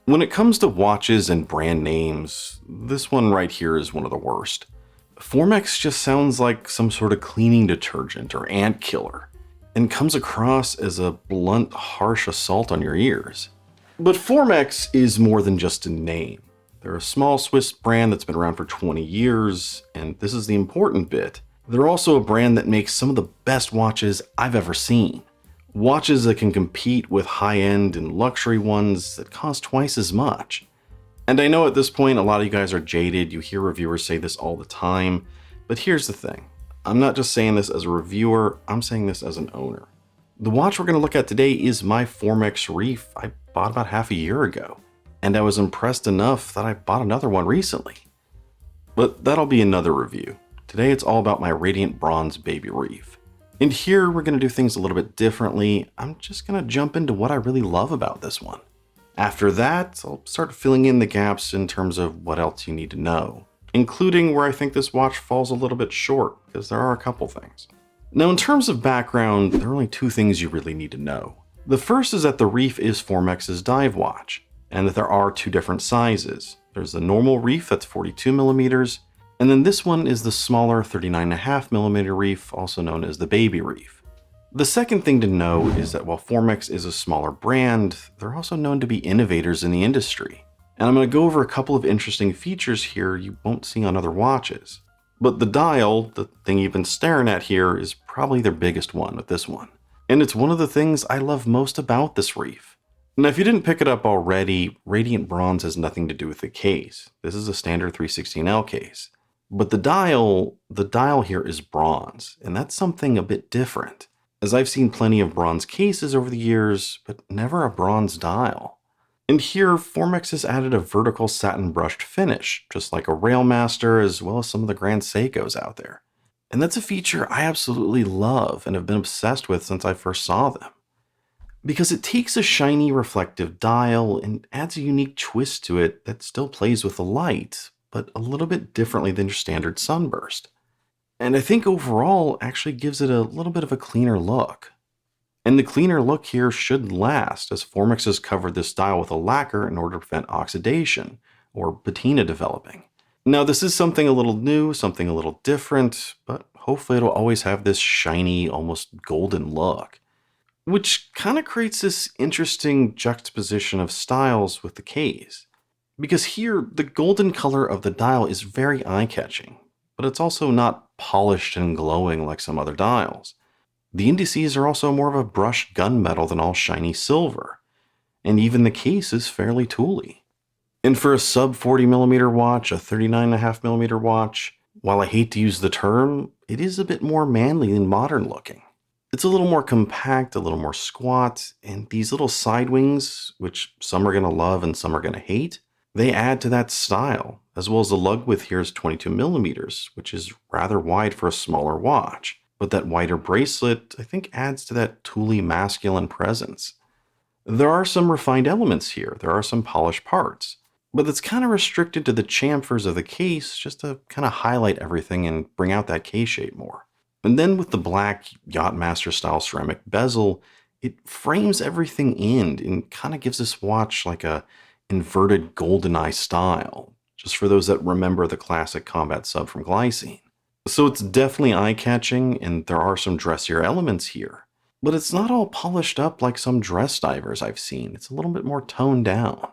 When it comes to watches and brand names, this one right here is one of the worst. Formex just sounds like some sort of cleaning detergent or ant killer, and comes across as a blunt, harsh assault on your ears. But Formex is more than just a name. They're a small Swiss brand that's been around for 20 years, and this is the important bit. They're also a brand that makes some of the best watches I've ever seen. Watches that can compete with high-end and luxury ones that cost twice as much. And I know at this point a lot of you guys are jaded, you hear reviewers say this all the time, but here's the thing. I'm not just saying this as a reviewer, I'm saying this as an owner. The watch we're going to look at today is my Formex Reef I bought about half a year ago, and I was impressed enough that I bought another one recently. But that'll be another review. Today it's all about my Radient Bronze Baby Reef. And here we're going to do things a little bit differently. I'm just going to jump into what I really love about this one. After that, I'll start filling in the gaps in terms of what else you need to know, including where I think this watch falls a little bit short, because there are a couple things. Now, in terms of background, there are only two things you really need to know. The first is that the Reef is Formex's dive watch, and that there are two different sizes. There's the normal Reef that's 42 millimeters, and then this one is the smaller 39.5 millimeter Reef, also known as the Baby Reef. The second thing to know is that while Formex is a smaller brand, they're also known to be innovators in the industry. And I'm going to go over a couple of interesting features here you won't see on other watches. But the dial, the thing you've been staring at here, is probably their biggest one with this one. And it's one of the things I love most about this Reef. Now, if you didn't pick it up already, Radient Bronze has nothing to do with the case. This is a standard 316L case. But the dial here is bronze, and that's something a bit different, as I've seen plenty of bronze cases over the years, but never a bronze dial. And here, Formex has added a vertical satin brushed finish, just like a Railmaster as well as some of the Grand Seikos out there. And that's a feature I absolutely love and have been obsessed with since I first saw them. Because it takes a shiny reflective dial and adds a unique twist to it that still plays with the light, but a little bit differently than your standard sunburst. And I think overall actually gives it a little bit of a cleaner look. And the cleaner look here should last, as Formex has covered this dial with a lacquer in order to prevent oxidation or patina developing. Now, this is something a little new, something a little different, but hopefully it'll always have this shiny, almost golden look, which kind of creates this interesting juxtaposition of styles with the case. Because here, the golden color of the dial is very eye-catching, but it's also not polished and glowing like some other dials. The indices are also more of a brushed gunmetal than all shiny silver, and even the case is fairly tooly. And for a sub 40 millimeter watch, a 39.5 millimeter watch, while I hate to use the term, it is a bit more manly and modern looking. It's a little more compact, a little more squat, and these little side wings, which some are going to love and some are going to hate, they add to that style, as well as the lug width here is 22 millimeters, which is rather wide for a smaller watch. But that wider bracelet, I think, adds to that tooly masculine presence. There are some refined elements here. There are some polished parts. But it's kind of restricted to the chamfers of the case just to kind of highlight everything and bring out that case shape more. And then with the black Yachtmaster style ceramic bezel, it frames everything in and kind of gives this watch like a inverted GoldenEye style, just for those that remember the classic combat sub from Glycine. So it's definitely eye-catching, and there are some dressier elements here. But it's not all polished up like some dress divers I've seen. It's a little bit more toned down.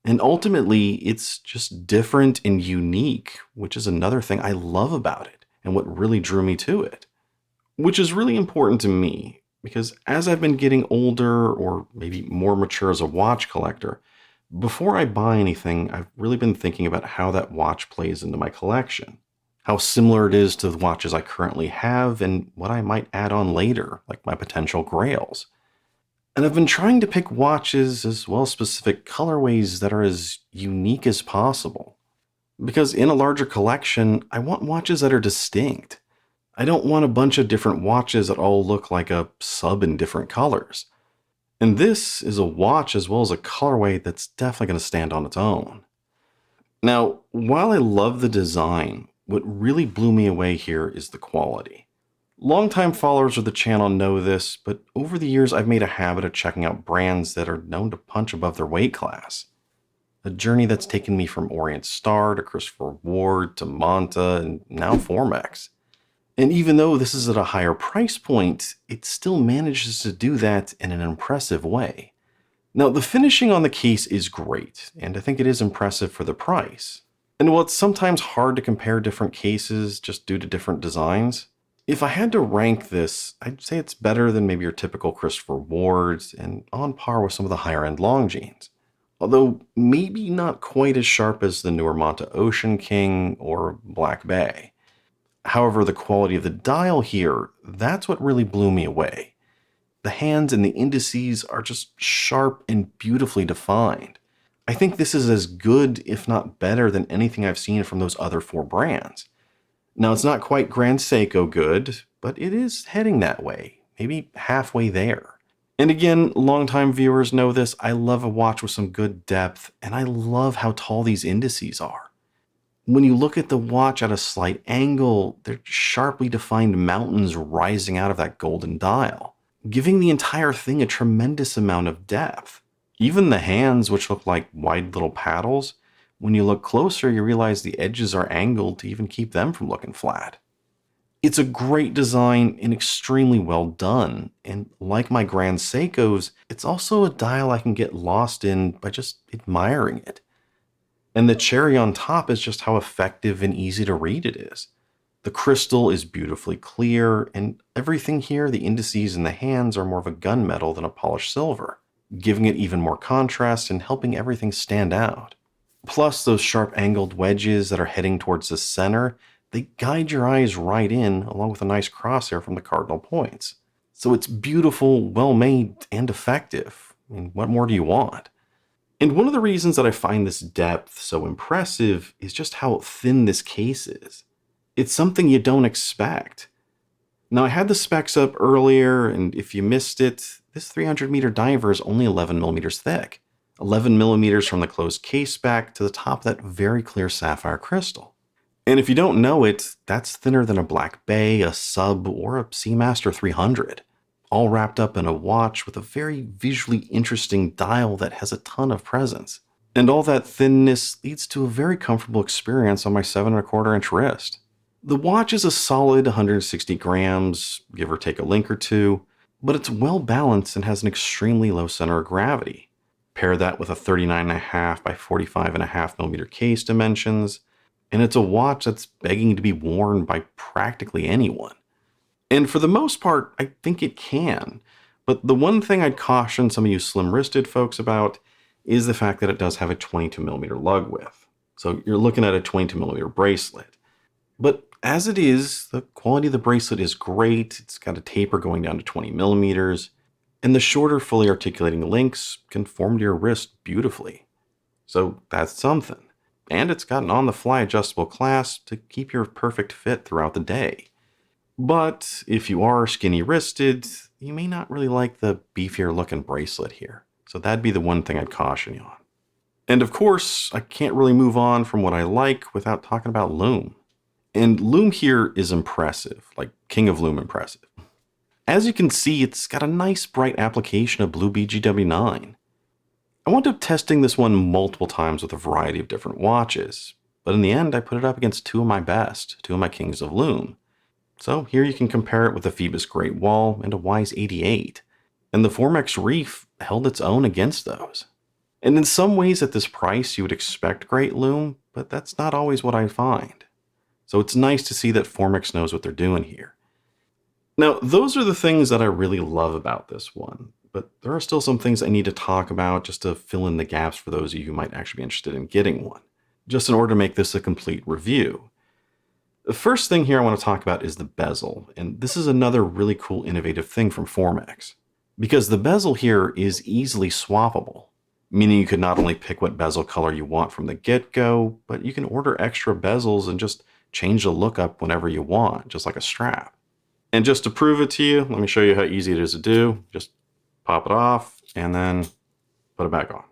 And ultimately, it's just different and unique, which is another thing I love about it, and what really drew me to it. Which is really important to me, because as I've been getting older, or maybe more mature as a watch collector, before I buy anything, I've really been thinking about how that watch plays into my collection, how similar it is to the watches I currently have, and what I might add on later, like my potential grails. And I've been trying to pick watches as well as specific colorways that are as unique as possible. Because in a larger collection, I want watches that are distinct. I don't want a bunch of different watches that all look like a sub in different colors. And this is a watch as well as a colorway that's definitely going to stand on its own. Now, while I love the design, what really blew me away here is the quality. Longtime followers of the channel know this, but over the years I've made a habit of checking out brands that are known to punch above their weight class. a journey that's taken me from Orient Star to Christopher Ward to Manta and now Formex. And even though this is at a higher price point, it still manages to do that in an impressive way. Now, the finishing on the case is great, and I think it is impressive for the price. And while it's sometimes hard to compare different cases just due to different designs, if I had to rank this, I'd say it's better than maybe your typical Christopher Ward's and on par with some of the higher end Longines. Although maybe not quite as sharp as the newer Manta Ocean King or Black Bay. However, the quality of the dial here, that's what really blew me away. The hands and the indices are just sharp and beautifully defined. I think this is as good, if not better, than anything I've seen from those other 4 brands. Now, it's not quite Grand Seiko good, but it is heading that way, maybe halfway there. And again, longtime viewers know this, I love a watch with some good depth, and I love how tall these indices are. When you look at the watch at a slight angle, they're sharply defined mountains rising out of that golden dial, giving the entire thing a tremendous amount of depth. Even the hands, which look like wide little paddles, when you look closer, you realize the edges are angled to even keep them from looking flat. It's a great design and extremely well done, and like my Grand Seikos, it's also a dial I can get lost in by just admiring it. And the cherry on top is just how effective and easy to read it is. The crystal is beautifully clear, and everything here, the indices and the hands, are more of a gunmetal than a polished silver, giving it even more contrast and helping everything stand out. Plus, those sharp angled wedges that are heading towards the center, they guide your eyes right in, along with a nice crosshair from the cardinal points. So it's beautiful, well made, and effective. I mean, what more do you want? And one of the reasons that I find this depth so impressive is just how thin this case is. It's something you don't expect. Now, I had the specs up earlier, and if you missed it, this 300 meter diver is only 11 millimeters thick. 11 millimeters from the closed case back to the top of that very clear sapphire crystal. And if you don't know it, that's thinner than a Black Bay, a Sub, or a Seamaster 300. All wrapped up in a watch with a very visually interesting dial that has a ton of presence. And all that thinness leads to a very comfortable experience on my 7¼ inch wrist. The watch is a solid 160 grams, give or take a link or two, but it's well balanced and has an extremely low center of gravity. Pair that with a 39.5 by 45.5 millimeter case dimensions, and it's a watch that's begging to be worn by practically anyone. And for the most part, I think it can. But the one thing I'd caution some of you slim-wristed folks about is the fact that it does have a 22 millimeter lug width. So you're looking at a 22 millimeter bracelet. But as it is, the quality of the bracelet is great. It's got a taper going down to 20 millimeters. And the shorter, fully articulating links conform to your wrist beautifully. So that's something. And it's got an on-the-fly adjustable clasp to keep your perfect fit throughout the day. But if you are skinny-wristed, you may not really like the beefier-looking bracelet here. So that'd be the one thing I'd caution you on. And of course, I can't really move on from what I like without talking about LUME. And LUME here is impressive, like King of LUME impressive. As you can see, it's got a nice bright application of blue BGW9. I wound up testing this one multiple times with a variety of different watches, but in the end I put it up against 2 of my best, 2 of my Kings of LUME. So here you can compare it with a Phoebus Great Wall and a Wise 88, and the Formex Reef held its own against those. And in some ways at this price you would expect great LUME, but that's not always what I find. So it's nice to see that Formex knows what they're doing here. Now, those are the things that I really love about this one, but there are still some things I need to talk about just to fill in the gaps for those of you who might actually be interested in getting one, just in order to make this a complete review. The first thing here I want to talk about is the bezel, and this is another really cool innovative thing from Formex, because the bezel here is easily swappable, meaning you could not only pick what bezel color you want from the get-go, but you can order extra bezels and just change the look up whenever you want, just like a strap. And just to prove it to you, let me show you how easy it is to do. Just pop it off and then put it back on.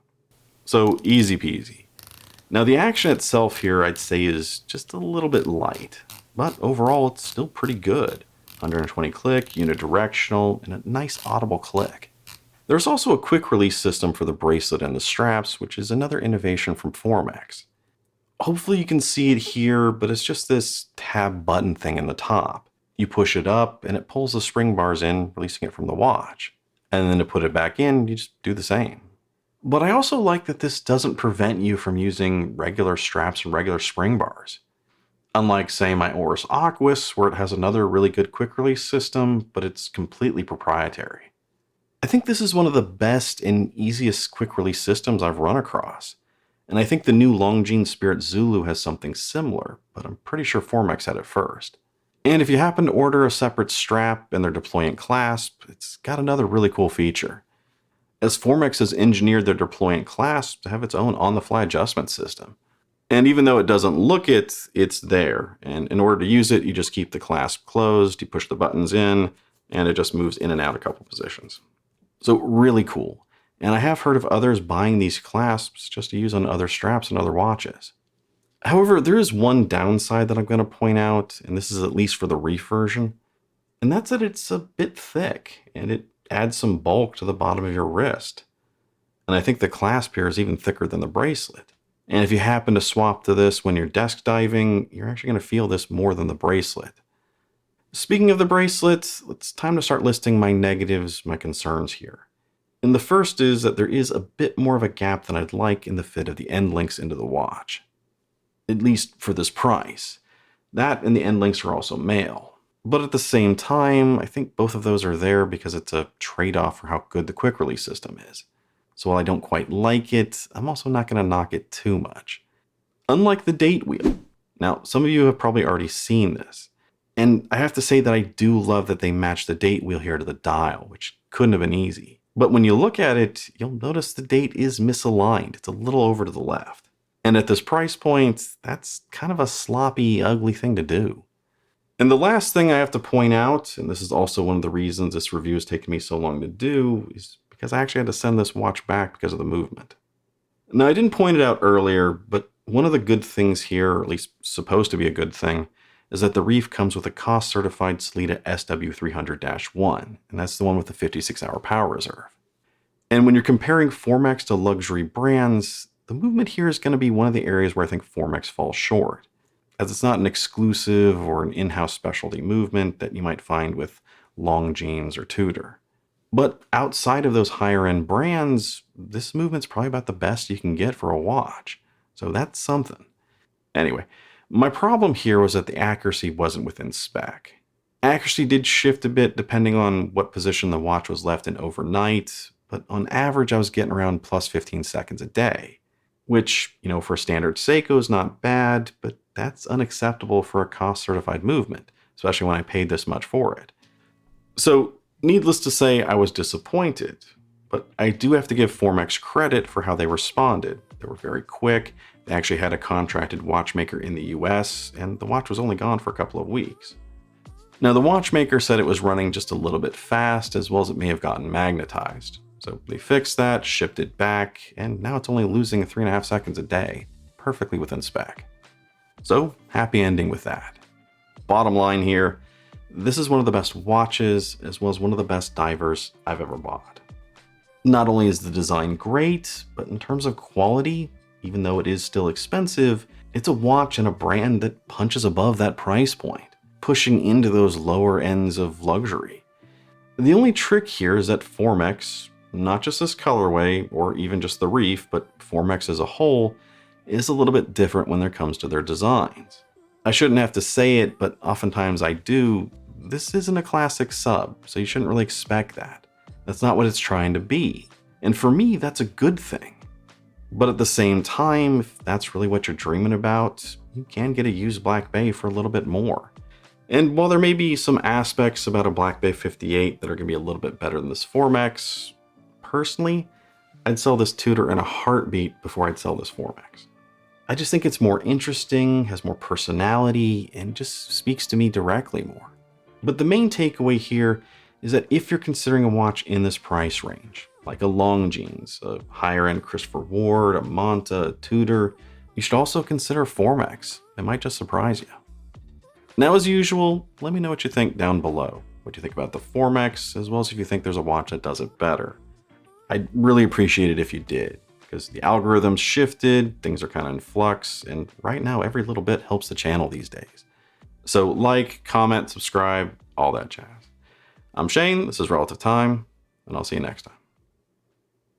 So easy peasy. Now the action itself here I'd say is just a little bit light, but overall it's still pretty good. 120 click, unidirectional, and a nice audible click. There's also a quick release system for the bracelet and the straps, which is another innovation from Formex. Hopefully you can see it here, but it's just this tab button thing in the top. You push it up and it pulls the spring bars in, releasing it from the watch. And then to put it back in, you just do the same. But I also like that this doesn't prevent you from using regular straps and regular spring bars. Unlike, say, my Oris Aquis, where it has another really good quick release system, but it's completely proprietary. I think this is one of the best and easiest quick release systems I've run across. And I think the new Longines Spirit Zulu has something similar, but I'm pretty sure Formex had it first. And if you happen to order a separate strap and their deployant clasp, it's got another really cool feature. As Formex has engineered their deployant clasp to have its own on-the-fly adjustment system. And even though it doesn't look it, it's there. And in order to use it, you just keep the clasp closed, you push the buttons in, and it just moves in and out a couple positions. So really cool. And I have heard of others buying these clasps just to use on other straps and other watches. However, there is one downside that I'm going to point out, and this is at least for the Reef version, and that's that it's a bit thick, and it adds some bulk to the bottom of your wrist. And I think the clasp here is even thicker than the bracelet. And if you happen to swap to this when you're desk diving, you're actually going to feel this more than the bracelet. Speaking of the bracelet, it's time to start listing my negatives, my concerns here. And the first is that there is a bit more of a gap than I'd like in the fit of the end links into the watch. At least for this price. That and the end links are also male. But at the same time, I think both of those are there because it's a trade-off for how good the quick release system is. So while I don't quite like it, I'm also not going to knock it too much. Unlike the date wheel. Now, some of you have probably already seen this. And I have to say that I do love that they match the date wheel here to the dial, which couldn't have been easy. But when you look at it, you'll notice the date is misaligned. It's a little over to the left. And at this price point, that's kind of a sloppy, ugly thing to do. And the last thing I have to point out, and this is also one of the reasons this review has taken me so long to do, is because I actually had to send this watch back because of the movement. Now, I didn't point it out earlier, but one of the good things here, or at least supposed to be a good thing, is that the Reef comes with a cost-certified Sellita SW300-1, and that's the one with the 56-hour power reserve. And when you're comparing Formex to luxury brands, the movement here is going to be one of the areas where I think Formex falls short, as it's not an exclusive or an in-house specialty movement that you might find with Longines or Tudor. But outside of those higher-end brands, this movement's probably about the best you can get for a watch. So that's something. Anyway, my problem here was that the accuracy wasn't within spec. Accuracy did shift a bit depending on what position the watch was left in overnight, but on average I was getting around plus 15 seconds a day. Which, for a standard Seiko is not bad, but that's unacceptable for a cost-certified movement, especially when I paid this much for it. So, needless to say, I was disappointed, but I do have to give Formex credit for how they responded. They were very quick, they actually had a contracted watchmaker in the US, and the watch was only gone for a couple of weeks. Now, the watchmaker said it was running just a little bit fast, as well as it may have gotten magnetized. So they fixed that, shipped it back, and now it's only losing 3.5 seconds a day, perfectly within spec. So, happy ending with that. Bottom line here, this is one of the best watches, as well as one of the best divers I've ever bought. Not only is the design great, but in terms of quality, even though it is still expensive, it's a watch and a brand that punches above that price point, pushing into those lower ends of luxury. The only trick here is that Formex, not just this colorway or even just the Reef, but Formex as a whole, is a little bit different when it comes to their designs. I shouldn't have to say it, but oftentimes I do. This isn't a classic sub, so you shouldn't really expect that. That's not what it's trying to be. And for me, that's a good thing. But at the same time, if that's really what you're dreaming about, you can get a used Black Bay for a little bit more. And while there may be some aspects about a Black Bay 58 that are going to be a little bit better than this Formex, personally, I'd sell this Tudor in a heartbeat before I'd sell this Formex. I just think it's more interesting, has more personality, and just speaks to me directly more. But the main takeaway here is that if you're considering a watch in this price range, like a Longines, a higher-end Christopher Ward, a Manta, a Tudor, you should also consider Formex. It might just surprise you. Now, as usual, let me know what you think down below. What you think about the Formex, as well as if you think there's a watch that does it better. I'd really appreciate it if you did, because the algorithm's shifted, things are kind of in flux, and right now every little bit helps the channel these days. So like, comment, subscribe, all that jazz. I'm Shane, this is Relative Time, and I'll see you next time.